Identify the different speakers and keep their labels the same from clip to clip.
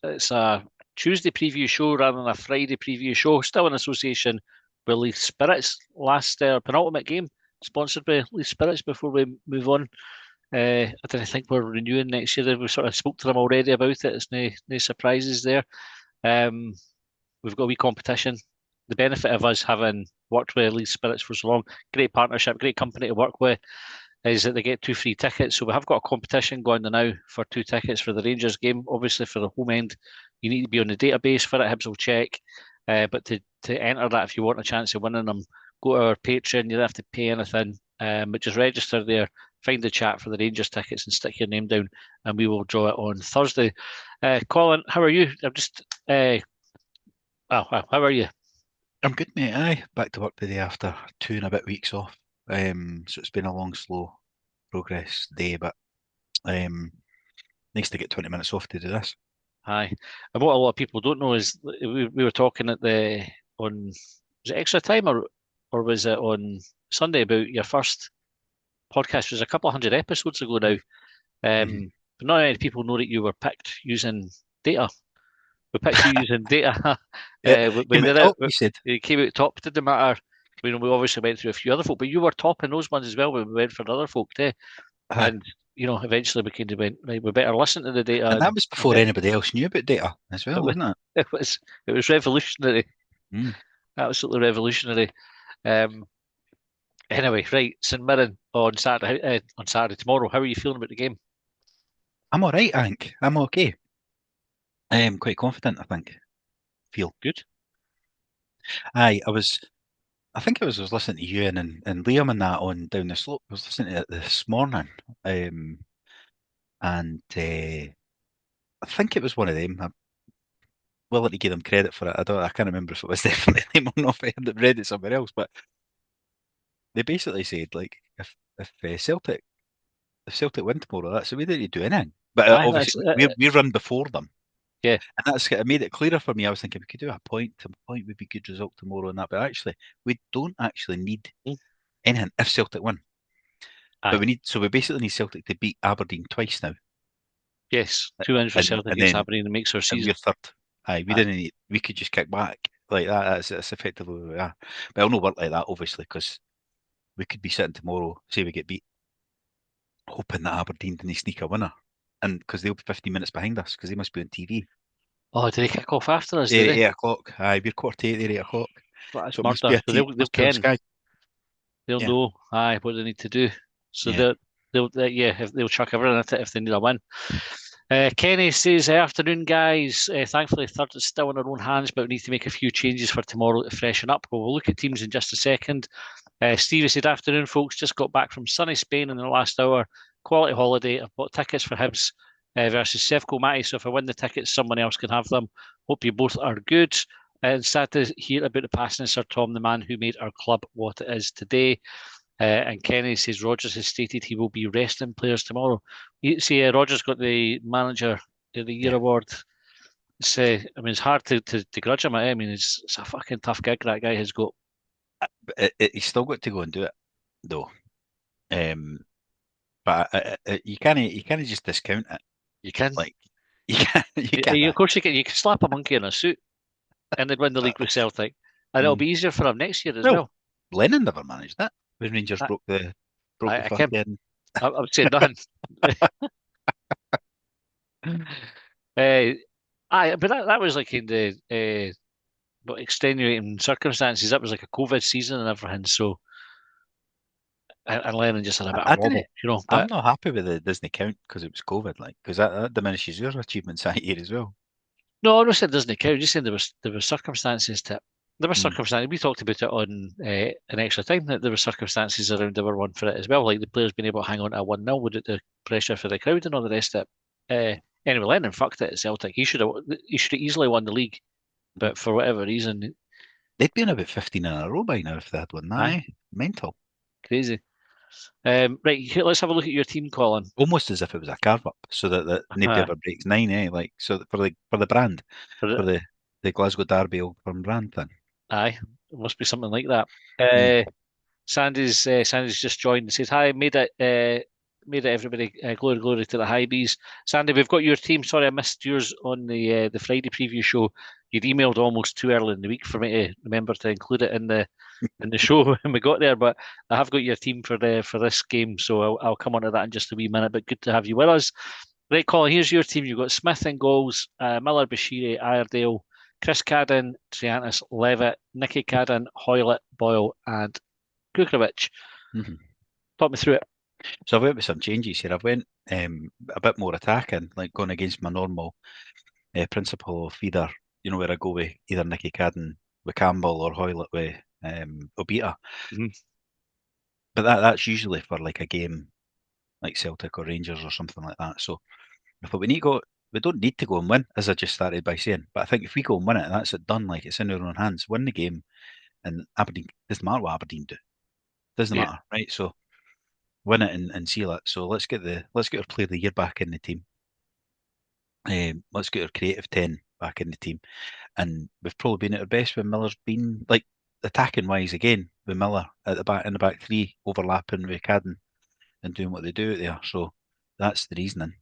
Speaker 1: It's a Tuesday preview show rather than a Friday preview show. Still in association with Leith Spirits. Last penultimate game sponsored by Leith Spirits before we move on. I don't think we're renewing next year. We sort of spoke to them already about it. It's no surprises there. Um, we've got a wee competition. The benefit of us having worked with Leith Spirits for so long, great partnership, great company to work with, is that they get 2 free tickets. So we have got a competition going now for 2 tickets for the Rangers game. Obviously, for the home end, you need to be on the database for it. Hibs will check. But to enter that, if you want a chance of winning them, go to our Patreon. You don't have to pay anything, but just register there. Find the chat for the Rangers tickets and stick your name down, and we will draw it on Thursday. Colin, how are you? I'm just. How are you?
Speaker 2: I'm good, mate. Aye, back to work today after 2 and a bit weeks off. So it's been a long, slow progress day, but nice to get 20 minutes off to do this.
Speaker 1: Aye, and what a lot of people don't know is we were talking on was it extra time or was it on Sunday about your first podcast? It was a couple of hundred episodes ago now. But not many people know that you were picked using data. We picked you using data.
Speaker 2: You said.
Speaker 1: It came out top. Didn't matter. We obviously went through a few other folk, but you were top in those ones as well when we went for other folk too. And eventually we kind of went, right, we better listen to the data.
Speaker 2: And that was before anybody else knew about data as well, wasn't it?
Speaker 1: It was revolutionary. Absolutely revolutionary. Anyway, right, St Mirren on Saturday tomorrow. How are you feeling about the game?
Speaker 2: I'm all right, I think. I'm okay. I am quite confident, I think. Feel
Speaker 1: good.
Speaker 2: Aye, I think I was listening to you and Liam and that on Down the Slope. I was listening to it this morning. And I think it was one of them. I'm willing to give them credit for it. I can't remember if it was definitely them or not. I had read it somewhere else, but they basically said like if Celtic win tomorrow, that's the way that you do anything. But obviously we run before them.
Speaker 1: Yeah,
Speaker 2: and it made it clearer for me. I was thinking we could do a point would be a good result tomorrow and that, but actually we don't actually need anything if Celtic win. But we basically need Celtic to beat Aberdeen twice now.
Speaker 1: Yes, 2 wins for Celtic against Aberdeen and makes our season.
Speaker 2: And we're third. Aye, we didn't need. We could just kick back like that. That's effectively where we are. But it'll not work like that, obviously, because we could be sitting tomorrow, say we get beat, hoping that Aberdeen didn't sneak a winner, and because they'll be 15 minutes behind us because they must be on TV.
Speaker 1: Oh, did they kick off after us?
Speaker 2: 8 o'clock. Aye, we're 8:15. They're 8 o'clock.
Speaker 1: That's so murder. So they'll ken. They'll know. Aye, what they need to do. So they'll chuck everything at it if they need a win. Kenny says, afternoon, guys. Thankfully, third is still in our own hands, but we need to make a few changes for tomorrow to freshen up. We'll look at teams in just a second. Stevie said, afternoon, folks. Just got back from sunny Spain in the last hour. Quality holiday. I've bought tickets for Hibs versus Sevco Matty, so if I win the tickets, someone else can have them. Hope you both are good. And sad to hear about the passing of Sir Tom, the man who made our club what it is today. And Kenny says Rodgers has stated he will be resting players tomorrow. You see, Rodgers got the Manager of the Year award. It's hard to grudge him. I mean, it's a fucking tough gig that guy has got.
Speaker 2: He's still got to go and do it, though. But you can't just discount it.
Speaker 1: You can.
Speaker 2: Of
Speaker 1: course you can. You can slap a monkey in a suit and then win the league with Celtic, and it'll be easier for him next year as well.
Speaker 2: Lennon never managed that. When Rangers broke the fucking.
Speaker 1: I would say nothing. But that was like in the extenuating circumstances. That was like a COVID season and everything. So, and Lennon just had a bit of wobble, But
Speaker 2: I'm not happy with the Disney count because it was COVID, because that diminishes your achievements that year as well.
Speaker 1: No, I don't say Disney count. Just saying there were circumstances to it. There were circumstances. We talked about it on an extra time that there were circumstances around everyone for it as well. Like the players being able to hang on to a 1-0 without the pressure for the crowd and all the rest of it. Anyway, Lennon fucked it at Celtic. He should have easily won the league, but for whatever reason,
Speaker 2: they'd been about 15 in a row by now if they had won that. Mental,
Speaker 1: crazy. Right, let's have a look at your team, Colin.
Speaker 2: Almost as if it was a carve up, so that nobody ever breaks 9, Like so for the brand, for the Glasgow Derby Old Firm brand thing.
Speaker 1: Aye, it must be something like that. Sandy's just joined and says, "Hi, made it made it everybody. Glory, glory to the Hibees. Sandy, we've got your team. Sorry, I missed yours on the Friday preview show. You'd emailed almost too early in the week for me to remember to include it in the show when we got there. But I have got your team for this game, so I'll come on to that in just a wee minute. But good to have you with us. Right, Colin, here's your team. You've got Smith in goals, Miller, Bashiri, Iredale, Chris Cadden, Triantis, Levitt, Nicky Cadden, Hoylett, Boyle, and Kukovic.
Speaker 2: Mm-hmm.
Speaker 1: Talk me through it.
Speaker 2: So I went with some changes here. I've went a bit more attacking, like going against my normal principle of either, where I go with either Nicky Cadden with Campbell or Hoylett with Obita.
Speaker 1: Mm-hmm.
Speaker 2: But that's usually for like a game like Celtic or Rangers or something like that. So I thought we don't need to go and win, as I just started by saying. But I think if we go and win it, that's it done. Like it's in our own hands. Win the game, and Aberdeen doesn't matter what Aberdeen do. Doesn't
Speaker 1: Yeah.
Speaker 2: matter, right? So win it and seal it. So let's get our player of the year back in the team. Let's get our creative 10 back in the team. And we've probably been at our best when Miller's been like attacking wise again with Miller at the back in the back three, overlapping with Cadden and doing what they do there. So that's the reasoning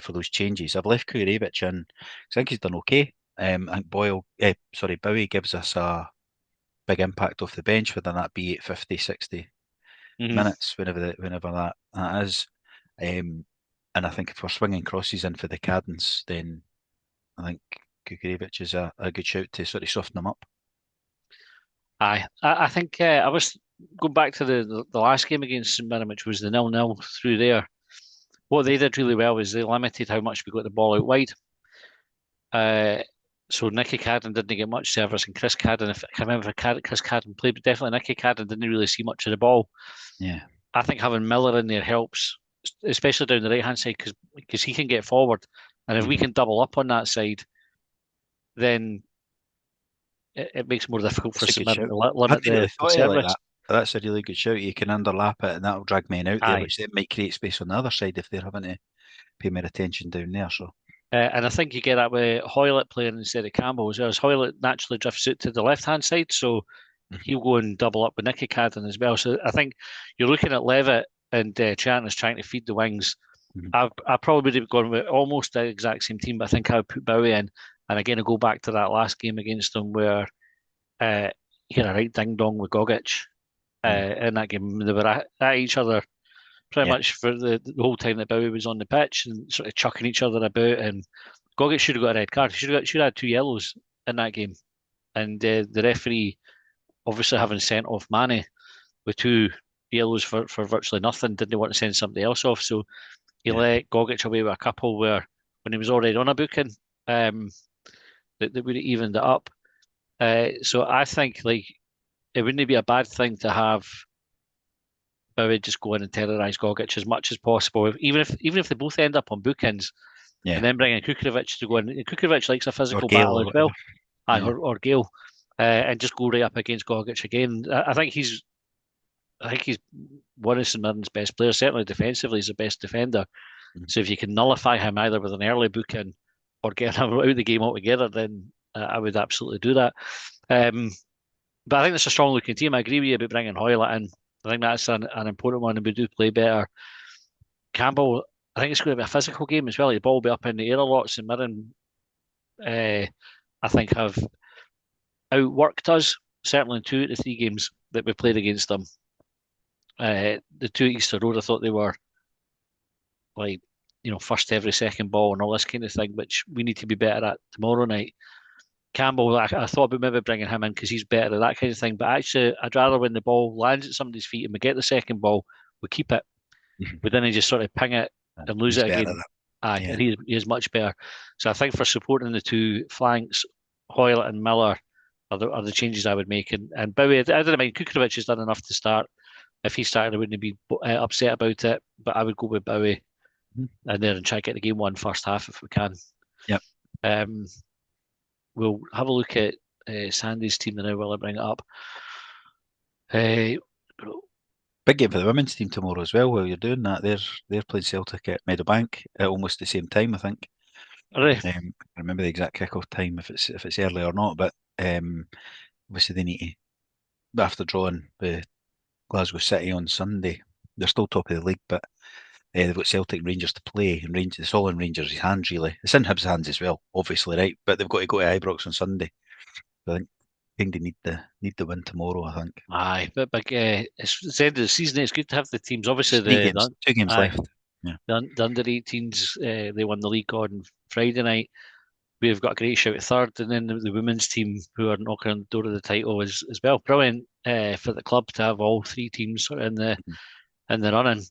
Speaker 2: for those changes. I've left Kujarevich in. I think he's done okay. I think Bowie gives us a big impact off the bench, whether that be at 50, 60
Speaker 1: Mm-hmm.
Speaker 2: minutes, whenever that is. And I think if we're swinging crosses in for the Caddens, then I think Kukarevich is a good shout to sort of soften them up.
Speaker 1: I think I was going back to the last game against St Mirren, which was the 0-0 through there. What they did really well was they limited how much we got the ball out wide. So Nicky Cadden didn't get much service, and Chris Cadden, if I remember, Chris Cadden played, but definitely Nicky Cadden didn't really see much of the ball.
Speaker 2: Yeah,
Speaker 1: I think having Miller in there helps, especially down the right hand side, because he can get forward, and if we can double up on that side, then it makes it more difficult for
Speaker 2: that's a
Speaker 1: St
Speaker 2: good
Speaker 1: Mirren
Speaker 2: shout.
Speaker 1: to
Speaker 2: I
Speaker 1: limit
Speaker 2: hadn't really
Speaker 1: the
Speaker 2: thought of it like
Speaker 1: service.
Speaker 2: that. That's a really good shout. You can underlap it, and that'll drag men out there,
Speaker 1: Aye.
Speaker 2: which then might create space on the other side if they're having to pay more attention down there. So
Speaker 1: And I think you get that with Hoylett playing instead of Campbell as well. As Hoylett naturally drifts out to the left hand side, so he'll go and double up with Nicky Cadden as well. So I think you're looking at Levitt and Chantis trying to feed the wings.
Speaker 2: Mhm.
Speaker 1: I probably would have gone with almost the exact same team, but I think I would put Bowie in. And again, I go back to that last game against them where he had a right ding dong with Gogic in that game. They were at each other pretty
Speaker 2: Yeah,
Speaker 1: much for the whole time that Bowie was on the pitch and sort of chucking each other about. And Gogic should have got a red card. He should have had 2 yellows in that game. And the referee, obviously having sent off Mane with 2 yellows for virtually nothing, didn't want to send somebody else off. So he
Speaker 2: yeah.
Speaker 1: let Gogic away with a couple where when he was already on a booking, that would have evened it up. So I think like it wouldn't be a bad thing to have Bowie just go in and terrorise Gogic as much as possible. Even if they both end up on bookends,
Speaker 2: Yeah,
Speaker 1: and then bring in Kukovic to go in. Kukovic likes a
Speaker 2: or
Speaker 1: physical
Speaker 2: Gale
Speaker 1: battle
Speaker 2: or
Speaker 1: as
Speaker 2: whatever.
Speaker 1: well. Aye,
Speaker 2: Yeah.
Speaker 1: or Gale, and just go right up against Gogic again. I think he's one of St Mirren's best players. Certainly defensively, he's the best defender.
Speaker 2: Mhm.
Speaker 1: So if you can nullify him either with an early booking or get him out of the game altogether, then I would absolutely do that. Um, but I think it's a strong looking team. I agree with you about bringing Hoylett in. I think that's an important one, and we do play better. Campbell, I think it's going to be a physical game as well. The ball will be up in the air a lot. St Mirren, I think, have outworked us, certainly in 2 of the 3 games that we played against them. The 2 at Easter Road, I thought they were like, first every second ball and all this kind of thing, which we need to be better at tomorrow night. Campbell, I thought about maybe bringing him in because he's better at that kind of thing. But actually, I'd rather when the ball lands at somebody's feet and we get the second ball, we keep it.
Speaker 2: Mhm.
Speaker 1: But then he just sort of ping it and lose
Speaker 2: He's
Speaker 1: it
Speaker 2: better at
Speaker 1: again.
Speaker 2: that.
Speaker 1: Aye,
Speaker 2: Yeah.
Speaker 1: and he is much better. So I think for supporting the 2 flanks, Hoylett and Miller are the changes I would make. And Bowie, I don't mind. Kukovic has done enough to start. If he started, I wouldn't be upset about it. But I would go with Bowie
Speaker 2: Mhm.
Speaker 1: and then try to get the game won first half if we can.
Speaker 2: Yep.
Speaker 1: Um, we'll have a look at Sandy's team now while I bring it up. Uh,
Speaker 2: Big game for the women's team tomorrow as well. While you're doing that, they're playing Celtic at Meadowbank at almost the same time, I think.
Speaker 1: right.
Speaker 2: I remember the exact kick-off time if it's early or not, but obviously they need to, after drawing with Glasgow City on Sunday, they're still top of the league, but They've got Celtic and Rangers to play, and Rangers, it's all in Rangers' hands, really. It's in Hibs' hands as well, obviously, right? But they've got to go to Ibrox on Sunday. So I think they need the win tomorrow, I think.
Speaker 1: Aye, but it's the end of the season. It's good to have the teams. Obviously,
Speaker 2: It's three games, 2 games
Speaker 1: aye,
Speaker 2: left. Yeah.
Speaker 1: the under 18s, they won the league on Friday night. We've got a great shout at third, and then the women's team who are knocking on the door of the title as well. Brilliant for the club to have all three teams
Speaker 2: Mhm.
Speaker 1: in the running.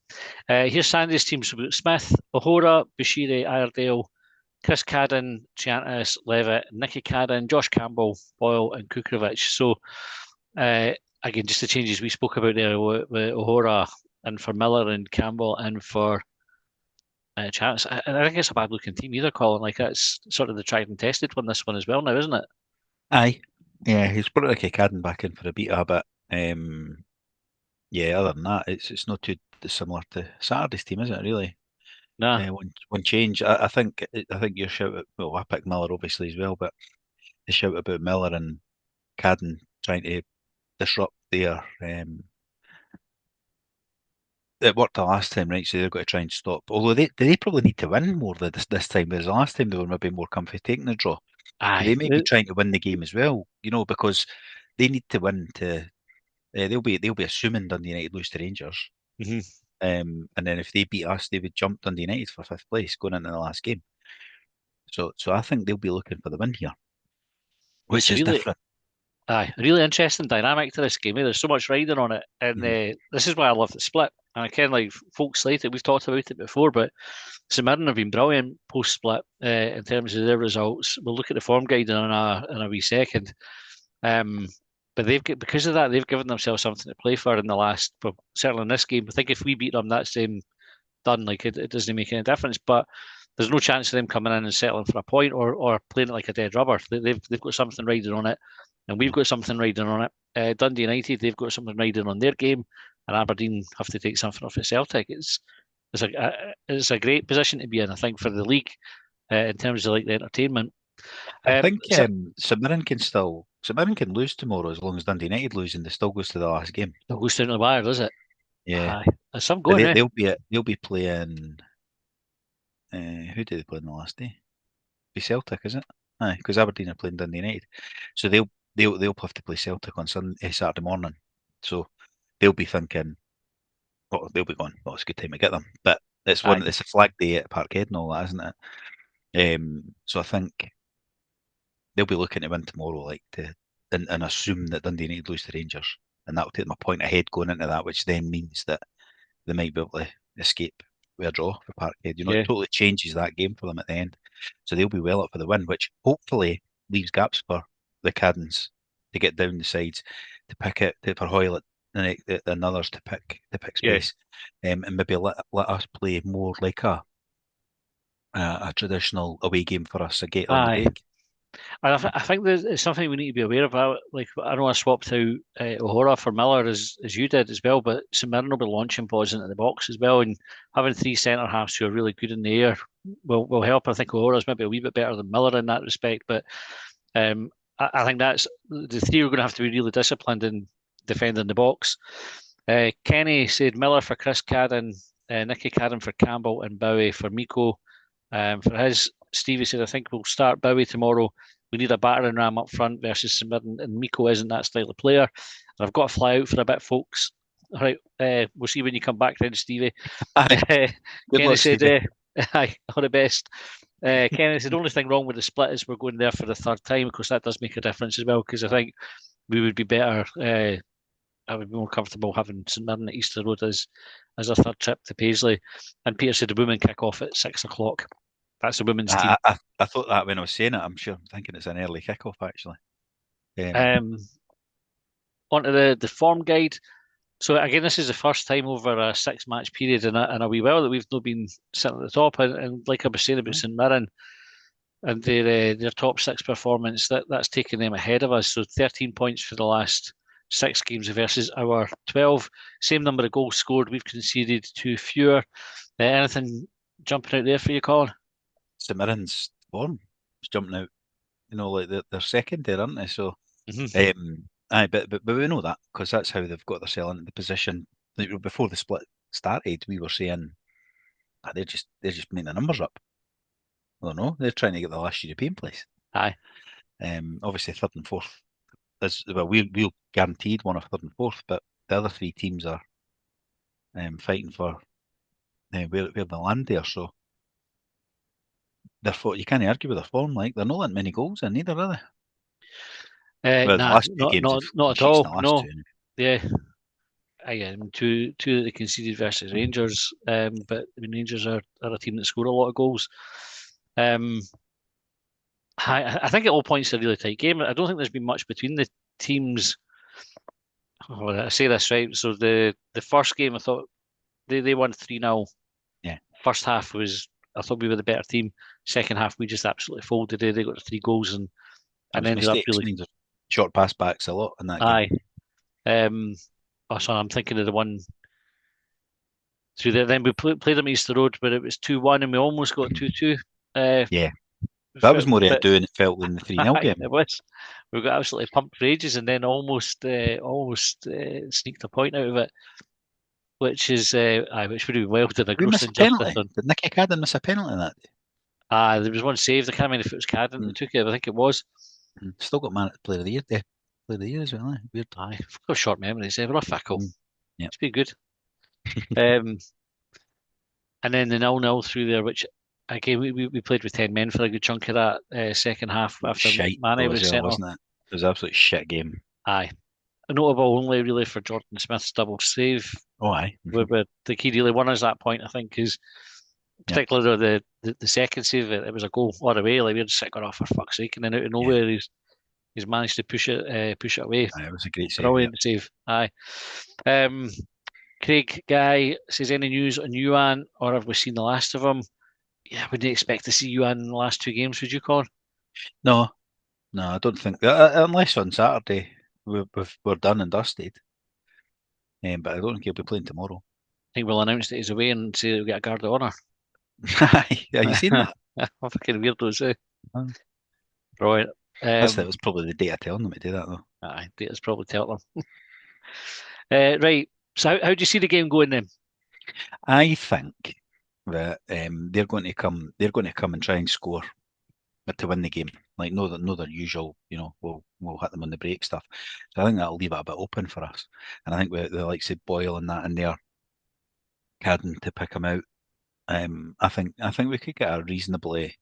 Speaker 1: Here's Sunday's teams: we've got Smith, O'Hora, Bashiri, Iredale, Chris Cadden, Chiantis, Levitt, Nicky Cadden, Josh Campbell, Boyle, and Kukovic. So uh, again, just the changes we spoke about there with O'Hora and for Miller and Campbell and for Chance. I think it's a bad looking team either, Colin. Like it's sort of the tried and tested one, this one as well now, isn't it?
Speaker 2: Aye. Yeah, he's brought like a Cadden back in for a beta, but yeah, other than that, it's not too dissimilar to Saturday's team, is it, really?
Speaker 1: Nah.
Speaker 2: One change. I think your shout at, well, I picked Miller obviously as well, but the shout about Miller and Cadden trying to disrupt their it worked the last time, right? So they've got to try and stop. Although they probably need to win more this time, whereas the last time they were maybe more comfy taking the draw. So
Speaker 1: Aye.
Speaker 2: they may be trying to win the game as well, because they need to win to. They'll be assuming Dundee United lose to Rangers,
Speaker 1: Mhm.
Speaker 2: and then if they beat us, they would jump Dundee United for fifth place going into the last game. So I think they'll be looking for the win here,
Speaker 1: Well, it's
Speaker 2: which
Speaker 1: a
Speaker 2: is
Speaker 1: really
Speaker 2: different.
Speaker 1: a really interesting dynamic to this game. There's so much riding on it, and
Speaker 2: Mhm.
Speaker 1: this is why I love the split. And I can like folks slate it. We've talked about it before, but St Mirren have been brilliant post split in terms of their results. We'll look at the form guide in a wee second. Um, but because of that, they've given themselves something to play for in the last, well, certainly in this game. I think if we beat them, that's them done. Like it doesn't make any difference. But there's no chance of them coming in and settling for a point or playing it like a dead rubber. They've got something riding on it, and we've got something riding on it. Dundee United, they've got something riding on their game, and Aberdeen have to take something off at Celtic. It's a great position to be in, I think, for the league in terms of like the entertainment.
Speaker 2: I think
Speaker 1: So
Speaker 2: St Mirren can lose tomorrow as long as Dundee United lose and they still goes to the last game.
Speaker 1: it goes down to the wire, does it?
Speaker 2: Yeah,
Speaker 1: Aye, there's some
Speaker 2: but
Speaker 1: going, eh?
Speaker 2: they'll be playing. Who do they play on the last day? Be Celtic, is it? Aye, because Aberdeen are playing Dundee United, so they'll have to play Celtic on Saturday morning. So they'll be thinking, well, they'll be going, well, it's a good time to get them. But
Speaker 1: Aye,
Speaker 2: it's a flag day at Parkhead and all that, isn't it? So I think they'll be looking to win tomorrow, like and assume that Dundee United lose to Rangers, and that'll take them a point ahead going into that, which then means that they might be able to escape with a draw for Parkhead. It
Speaker 1: yeah,
Speaker 2: totally changes that game for them at the end. So they'll be well up for the win, which hopefully leaves gaps for the Caddens to get down the sides, to pick it for Hoylett and others to pick
Speaker 1: yeah.
Speaker 2: space, and maybe let us play more like a traditional away game for us, a gate on the
Speaker 1: Aye.
Speaker 2: break.
Speaker 1: And I think there's it's something we need to be aware of. Like I know I swapped out O'Hora for Miller as you did as well, but St Mirren will be launching balls into the box as well, and having three centre halves who are really good in the air will help. I think O'Hora's maybe a wee bit better than Miller in that respect, but I think that's the three are going to have to be really disciplined in defending the box. Kenny said Miller for Chris Cadden, Nicky Cadden for Campbell, and Bowie for Miko. For his, Stevie said, I think we'll start Bowie tomorrow. We need a battering ram up front versus St Mirren, and Miko isn't that style of player. And I've got to fly out for a bit, folks. All right, we'll see when you come back then, Stevie.
Speaker 2: Aye, good
Speaker 1: Kenny
Speaker 2: luck,
Speaker 1: said,
Speaker 2: Stevie.
Speaker 1: "Aye, all the best." Kenny said, "The only thing wrong with the split is we're going there for the third time. Of course, that does make a difference as well, because I think we would be better. I would be more comfortable having St Mirren at Easter Road as a third trip to Paisley." And Peter said the women kick off at 6 o'clock. That's the women's team.
Speaker 2: I thought that when I was saying it. I'm thinking it's an early kickoff actually. Um,
Speaker 1: Um, Onto the form guide. So again, this is the first time over a six-match period in a wee while that we've not been sitting at the top. And like I was saying about St Mirren and their top six performance, that's taken them ahead of us. So 13 points for the last six games versus our 12. Same number of goals scored. We've conceded two fewer. Anything jumping out there for you, Colin?
Speaker 2: St Mirren's form is jumping out. Like they're second there, aren't they? So,
Speaker 1: Hmm.
Speaker 2: aye, but we know that because that's how they've got themselves into the position. Like, before the split started, we were saying they're just making the numbers up. I don't know. They're trying to get the last European place.
Speaker 1: Aye.
Speaker 2: Obviously, third and fourth. We'll guaranteed one of third and fourth, but the other three teams are fighting for where they land there. So therefore, you can't argue with their form. Like they're not letting many goals in either, are they? Well, the
Speaker 1: Nah,
Speaker 2: last two games have
Speaker 1: not
Speaker 2: clean
Speaker 1: at
Speaker 2: sheets in
Speaker 1: all.
Speaker 2: the last
Speaker 1: No,
Speaker 2: two. Anyway.
Speaker 1: yeah. Again, two that they conceded versus Rangers, but I mean Rangers are a team that score a lot of goals. I think at all points a really tight game. I don't think there's been much between the teams. Oh, I say this right. So the first game, I thought they won 3-0.
Speaker 2: Yeah.
Speaker 1: First half was I thought we were the better team. Second half we just absolutely folded. They got the 3 goals and ended up
Speaker 2: mistakes.
Speaker 1: really
Speaker 2: Short pass backs a lot in that
Speaker 1: aye.
Speaker 2: game.
Speaker 1: So I'm thinking of the one through there. Then we played them Easter Road, but it was 2-1, and we almost got 2-2.
Speaker 2: Yeah, that was more
Speaker 1: but
Speaker 2: doing it felt than the 3-0 game.
Speaker 1: it was. We got absolutely pumped for ages, and then almost sneaked a point out of it, which is which would have been well done a
Speaker 2: We
Speaker 1: gross
Speaker 2: missed a
Speaker 1: injustice
Speaker 2: penalty.
Speaker 1: on.
Speaker 2: Did Nicky Cadden miss a penalty in that day?
Speaker 1: There was one saved. I can't remember if it was Cadden that took it. I think it was.
Speaker 2: Still got man at Player of the Year. Player of the Year as well. Weird.
Speaker 1: Aye, I've got short memories. We're a fickle.
Speaker 2: Yeah.
Speaker 1: It's been good. And then the 0-0 through there, which again we played with 10 men for a good chunk of that second half after
Speaker 2: Shite
Speaker 1: Mane was sent off.
Speaker 2: wasn't it? It was an absolute shit game.
Speaker 1: Aye. A notable only really for Jordan Smith's double save.
Speaker 2: Oh, aye.
Speaker 1: Where the key really won us that point, I think, is particularly the second save. It was a goal all the way. Like we were just sitting going, oh, for fuck's sake, and then out of nowhere he's managed to push it away.
Speaker 2: Aye, it was a great save.
Speaker 1: Brilliant save. Aye. Craig Guy says, any news on Yuan, or have we seen the last of him? Yeah, wouldn't expect to see Yuan in the last 2 games, would you, Colin?
Speaker 2: No, I don't think unless on Saturday we're done and dusted. But I don't think he'll be playing tomorrow.
Speaker 1: I think we'll announce that he's away and say we'll get a guard of honour.
Speaker 2: Have you seen that?
Speaker 1: Fucking weirdos, eh? Right.
Speaker 2: That was probably the data telling them to do that, though.
Speaker 1: Aye, data's probably telling them. Right. So how do you see the game going then?
Speaker 2: I think that they're going to come and try and score to win the game. Like no their usual, we'll hit them on the break stuff. So I think that'll leave it a bit open for us. And I think with the likes of Boyle and that in there, Cadden to pick him out. I think we could get a reasonably,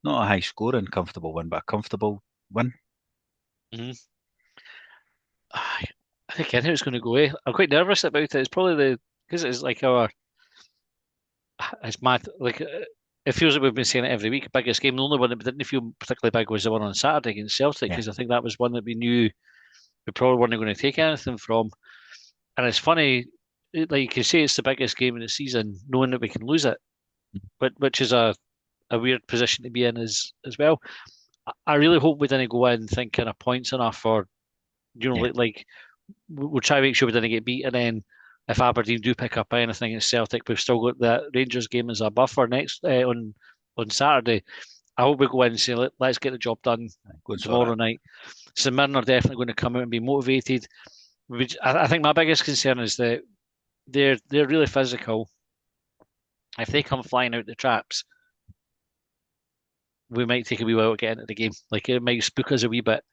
Speaker 2: not a high scoring comfortable win, but a comfortable win.
Speaker 1: Mm-hmm. I think I know it's going to go away. I'm quite nervous about it. It's probably because it's like it's mad. Like it feels like we've been saying it every week. Biggest game. The only one that didn't feel particularly big was the one on Saturday against Celtic, because I think that was one that we knew we probably weren't going to take anything from. And it's funny, like you say, it's the biggest game of the season, knowing that we can lose it, but which is a weird position to be in as well. I really hope we didn't go in thinking a point's enough, or like we'll try to make sure we didn't get beat, and then if Aberdeen do pick up anything at Celtic, we've still got that Rangers game as a buffer next on Saturday. I hope we go in and say, let's get the job done tomorrow night. St Mirren are definitely going to come out and be motivated. I think my biggest concern is that they're really physical. If they come flying out the traps, we might take a wee while to get into the game. Like it might spook us a wee bit,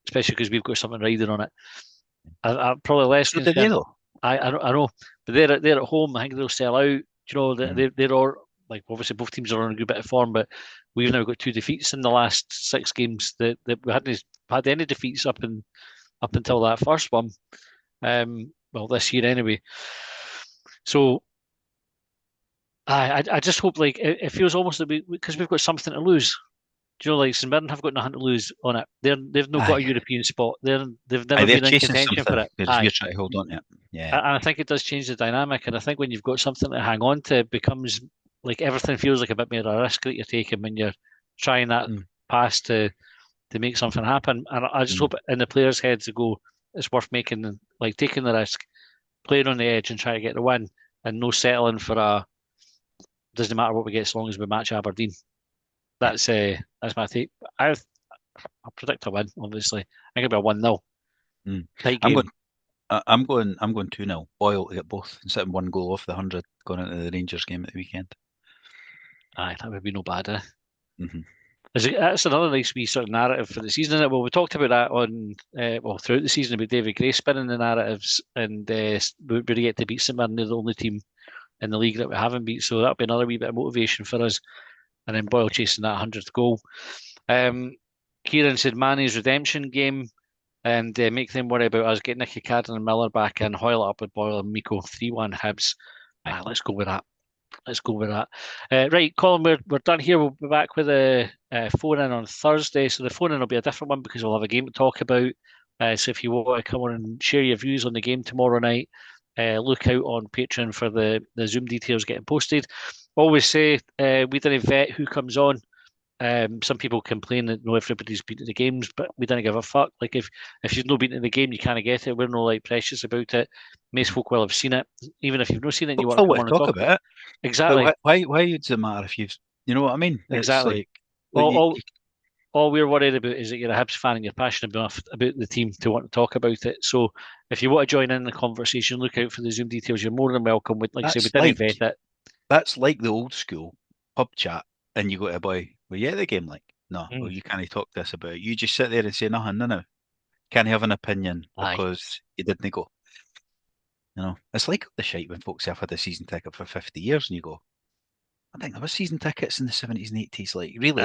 Speaker 1: especially because we've got something riding on it. I'm probably less concerned.
Speaker 2: Did they though?
Speaker 1: I know, but they're at home. I think they'll sell out. They're all like obviously both teams are on a good bit of form, but we've now got 2 defeats in the last 6 games. That we hadn't had any defeats up until that first one. Well, this year anyway. So I just hope like it feels almost that because we've got something to lose. Like St Mirren have got nothing to lose on it. They've not got a European spot. They've never been in contention for it.
Speaker 2: You're trying to hold on to it. Yeah.
Speaker 1: And I think it does change the dynamic. And I think when you've got something to hang on to, it becomes like everything feels like a bit more a risk that you're taking when you're trying that pass to make something happen. And I just hope in the players' heads to go, it's worth making, like taking the risk, playing on the edge and trying to get the win, and no settling for doesn't matter what we get as long as we match Aberdeen. That's my take. I'll predict a win. Obviously, I think it'll be a 1-0.
Speaker 2: I'm going 2-0. Boyle to get both and sitting 1 goal off the 100 going into the Rangers game at the weekend.
Speaker 1: Aye, that would be no bad.
Speaker 2: Hmm.
Speaker 1: That's another nice wee sort of narrative for the season, isn't it? Well, we talked about that on throughout the season about David Gray spinning the narratives, and we get to beat St Mirren. They're the only team in the league that we haven't beat, so that'll be another wee bit of motivation for us. And then Boyle chasing that 100th goal. Kieran said Manny's redemption game, and make them worry about us. Get Nicky Cadden and Miller back in, Hoyle up with Boyle and Miko 3-1 Hibs. Let's go with that. Let's go with that. Right, Colin, we're done here. We'll be back with a phone in on Thursday. So the phone in will be a different one because we'll have a game to talk about. So if you want to come on and share your views on the game tomorrow night, look out on Patreon for the Zoom details getting posted. Always say we didn't vet who comes on. Some people complain that no, everybody's been to the games, but we didn't give a fuck. Like if you've not been to the game, you can't get it. We're no like precious about it. Most folk will have seen it, even if you've not seen it and you
Speaker 2: Don't
Speaker 1: want to
Speaker 2: feel
Speaker 1: come
Speaker 2: what
Speaker 1: on
Speaker 2: to
Speaker 1: and
Speaker 2: talk
Speaker 1: talk.
Speaker 2: about it. But
Speaker 1: Exactly,
Speaker 2: why does it matter if you've, you know what I mean? It's
Speaker 1: exactly.
Speaker 2: like
Speaker 1: All, all, all we're worried about is that you're a Hibs fan and you're passionate enough about the team to want to talk about it. So if you want to join in the conversation, look out for the Zoom details. You're more than welcome. Like I say, we
Speaker 2: that's
Speaker 1: didn't
Speaker 2: like
Speaker 1: vet it.
Speaker 2: that's like the old school pub chat, and you go to a boy, were you at the game? Like, no, well,
Speaker 1: Mm,
Speaker 2: you can't talk to us about it. You just sit there and say nothing, no, no. Can't have an opinion
Speaker 1: aye,
Speaker 2: because you didn't go. It's like the shite when folks say I've had a season ticket for 50 years, and you go, I think there was season tickets in the 70s and 80s. Like, really?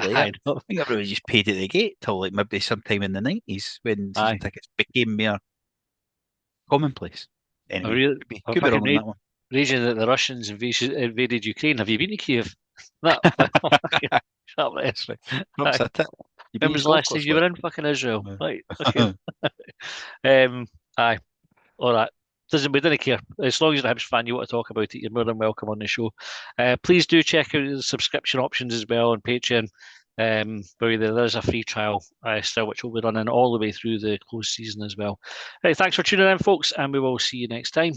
Speaker 2: Really? I
Speaker 1: I know.
Speaker 2: think everybody just paid at the gate till like maybe sometime in the 90s when season
Speaker 1: Aye,
Speaker 2: tickets became more commonplace.
Speaker 1: I
Speaker 2: Anyway,
Speaker 1: really, I'm
Speaker 2: could be
Speaker 1: fucking
Speaker 2: wrong on that one.
Speaker 1: raging that the Russians invaded Ukraine. Have you been to Kiev? No, fucking shut up,
Speaker 2: That's right.
Speaker 1: Aye.
Speaker 2: Perhaps that's it. You
Speaker 1: When
Speaker 2: beat
Speaker 1: was
Speaker 2: his
Speaker 1: the
Speaker 2: golf
Speaker 1: last time
Speaker 2: course,
Speaker 1: you were
Speaker 2: like.
Speaker 1: in fucking Israel? Right, fucking. Um, aye, all right. Doesn't we didn't care as long as you're a Hibs fan, you want to talk about it. You're more than welcome on the show. Please do check out the subscription options as well on Patreon. Where there's a free trial still, which will be running all the way through the close season as well. Right, thanks for tuning in, folks, and we will see you next time.